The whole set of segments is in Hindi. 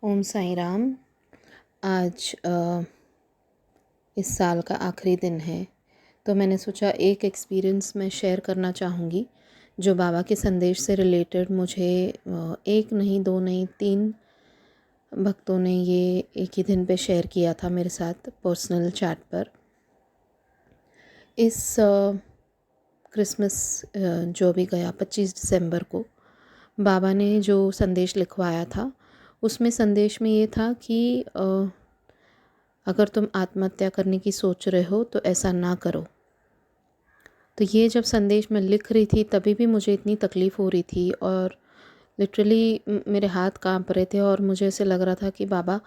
ओम साई राम। आज इस साल का आखिरी दिन है, तो मैंने सोचा एक एक्सपीरियंस मैं शेयर करना चाहूँगी जो बाबा के संदेश से रिलेटेड मुझे एक नहीं, दो नहीं, 3 भक्तों ने ये एक ही दिन पे शेयर किया था मेरे साथ पर्सनल चैट पर। इस क्रिसमस जो भी गया 25 दिसंबर को बाबा ने जो संदेश लिखवाया था, उसमें संदेश में ये था कि अगर तुम आत्महत्या करने की सोच रहे हो तो ऐसा ना करो। तो ये जब संदेश मैं लिख रही थी तभी भी मुझे इतनी तकलीफ़ हो रही थी और लिटरली मेरे हाथ कांप रहे थे और मुझे ऐसे लग रहा था कि बाबा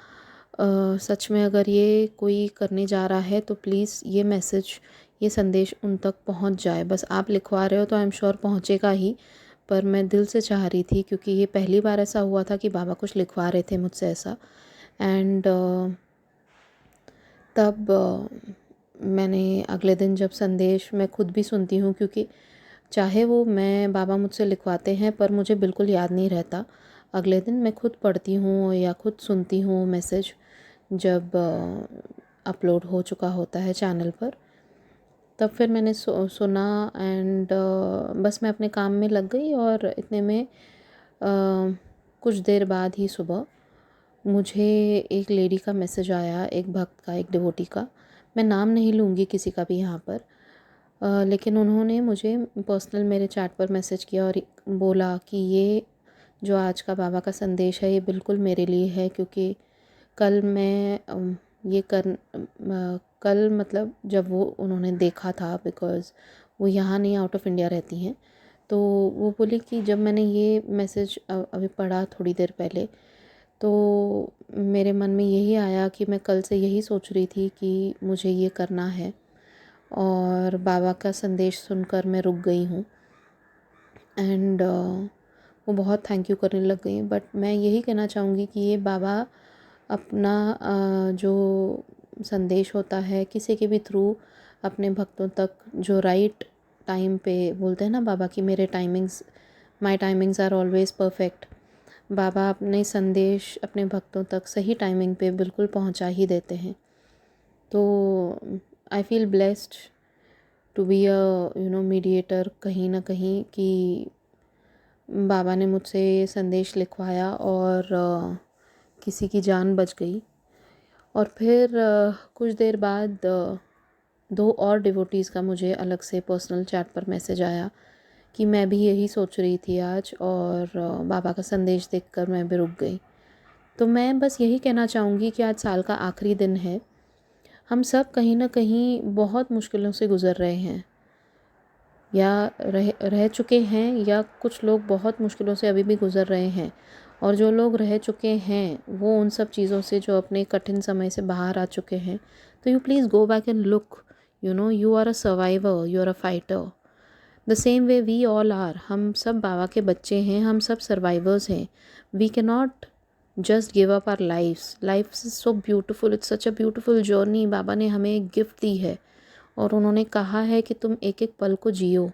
सच में अगर ये कोई करने जा रहा है तो प्लीज़ ये मैसेज, ये संदेश उन तक पहुंच जाए। बस आप लिखवा रहे हो तो आई एम श्योर पहुंचेगा ही, पर मैं दिल से चाह रही थी क्योंकि ये पहली बार ऐसा हुआ था कि बाबा कुछ लिखवा रहे थे मुझसे ऐसा। एंड तब मैंने अगले दिन जब संदेश मैं खुद भी सुनती हूँ, क्योंकि चाहे वो मैं बाबा मुझसे लिखवाते हैं पर मुझे बिल्कुल याद नहीं रहता। अगले दिन मैं खुद पढ़ती हूँ या खुद सुनती हूँ मैसेज जब अपलोड हो चुका होता है चैनल पर। तब फिर मैंने सुना एंड बस मैं अपने काम में लग गई और इतने में कुछ देर बाद ही सुबह मुझे एक लेडी का मैसेज आया, एक भक्त का, एक डिवोटी का। मैं नाम नहीं लूँगी किसी का भी यहाँ पर, लेकिन उन्होंने मुझे पर्सनल मेरे चैट पर मैसेज किया और बोला कि ये जो आज का बाबा का संदेश है ये बिल्कुल मेरे लिए है, क्योंकि कल मैं ये कल मतलब जब वो उन्होंने देखा था, बिकॉज़ वो यहाँ नहीं, आउट ऑफ इंडिया रहती हैं। तो वो बोली कि जब मैंने ये मैसेज अभी पढ़ा थोड़ी देर पहले, तो मेरे मन में यही आया कि मैं कल से यही सोच रही थी कि मुझे ये करना है और बाबा का संदेश सुनकर मैं रुक गई हूँ। एंड वो बहुत थैंक यू करने लग गई। बट मैं यही कहना चाहूँगी कि ये बाबा अपना जो संदेश होता है किसी के भी थ्रू अपने भक्तों तक जो राइट टाइम पे, बोलते हैं ना बाबा कि मेरे timings, my timings are always perfect. बाबा अपने संदेश अपने भक्तों तक सही टाइमिंग पे बिल्कुल पहुंचा ही देते हैं। तो I feel blessed to be a mediator कहीं ना कहीं, कि बाबा ने मुझसे ये संदेश लिखवाया और किसी की जान बच गई। और फिर कुछ देर बाद 2 और डिवोटीज़ का मुझे अलग से पर्सनल चैट पर मैसेज आया कि मैं भी यही सोच रही थी आज, और बाबा का संदेश देखकर मैं भी रुक गई। तो मैं बस यही कहना चाहूँगी कि आज साल का आखिरी दिन है। हम सब कहीं ना कहीं बहुत मुश्किलों से गुज़र रहे हैं या रह चुके हैं, या कुछ लोग बहुत मुश्किलों से अभी भी गुज़र रहे हैं। और जो लोग रह चुके हैं वो उन सब चीज़ों से, जो अपने कठिन समय से बाहर आ चुके हैं, तो you please go back and look, you are a survivor, you are a fighter the same way we all are. हम सब बाबा के बच्चे हैं, हम सब सर्वाइवर्स हैं। We can not just give up our life is so beautiful, it's such a beautiful journey. बाबा ने हमें एक गिफ्ट दी है और उन्होंने कहा है कि तुम एक एक पल को जियो।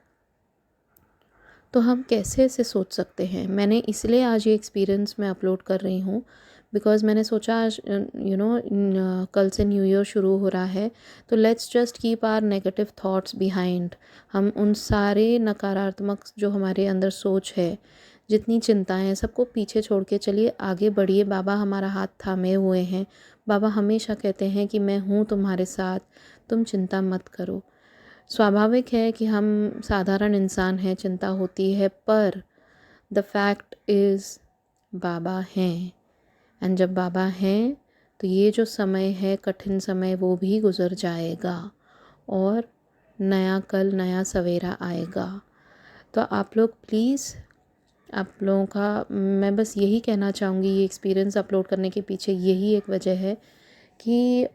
तो हम कैसे ऐसे सोच सकते हैं? मैंने इसलिए आज ये एक्सपीरियंस मैं अपलोड कर रही हूँ, बिकॉज़ मैंने सोचा आज कल से न्यू ईयर शुरू हो रहा है, तो let's just keep our negative thoughts behind. हम उन सारे नकारात्मक जो हमारे अंदर सोच है, जितनी चिंताएं हैं, सबको पीछे छोड़ के चलिए आगे बढ़िए। बाबा हमारा हाथ थामे हुए हैं। बाबा हमेशा कहते हैं कि मैं हूँ तुम्हारे साथ, तुम चिंता मत करो। स्वाभाविक है कि हम साधारण इंसान हैं, चिंता होती है, पर द फैक्ट इज़ बाबा हैं। एंड जब बाबा हैं तो ये जो समय है, कठिन समय, वो भी गुज़र जाएगा और नया कल, नया सवेरा आएगा। तो आप लोग प्लीज़, आप लोगों का मैं बस यही कहना चाहूँगी, ये एक्सपीरियंस अपलोड करने के पीछे यही एक वजह है कि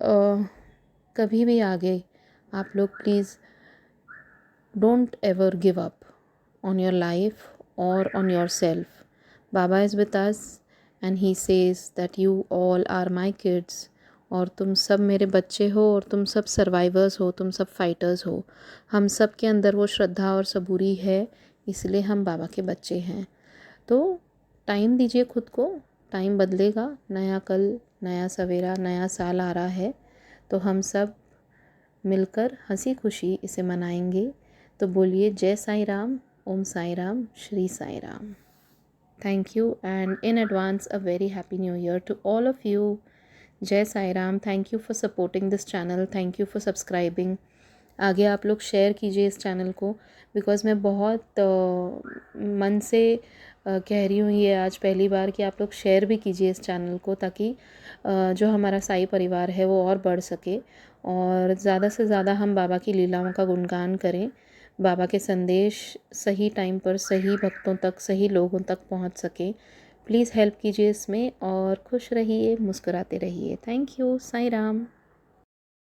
कभी भी आगे आप लोग please don't ever give up on your life or on yourself. Baba is with us and he says that you all are my kids, और तुम सब मेरे बच्चे हो और तुम सब सर्वाइवर्स हो, तुम सब फाइटर्स हो। हम सब के अंदर वो श्रद्धा और सबूरी है, इसलिए हम बाबा के बच्चे हैं। तो टाइम दीजिए खुद को, टाइम बदलेगा, नया कल, नया सवेरा, नया साल आ रहा है, तो हम सब मिलकर हंसी खुशी इसे मनाएंगे। तो बोलिए जय Sai Ram, Om Sai Ram, Shri Sai Ram. Thank you and in advance a very happy new year to all of you. जय Sai Ram. Thank you for supporting this channel, thank you for subscribing. आगे आप लोग शेयर कीजिए इस चैनल को, बिकॉज़ मैं बहुत मन से कह रही हूँ ये आज पहली बार कि आप लोग शेयर भी कीजिए इस चैनल को, ताकि जो हमारा साई परिवार है वो और बढ़ सके और ज़्यादा से ज़्यादा हम बाबा की लीलाओं का गुणगान करें, बाबा के संदेश सही टाइम पर सही भक्तों तक, सही लोगों तक पहुँच सके। प्लीज़ हेल्प कीजिए इसमें और खुश रहिए, मुस्कुराते रहिए। Thank you. साई राम।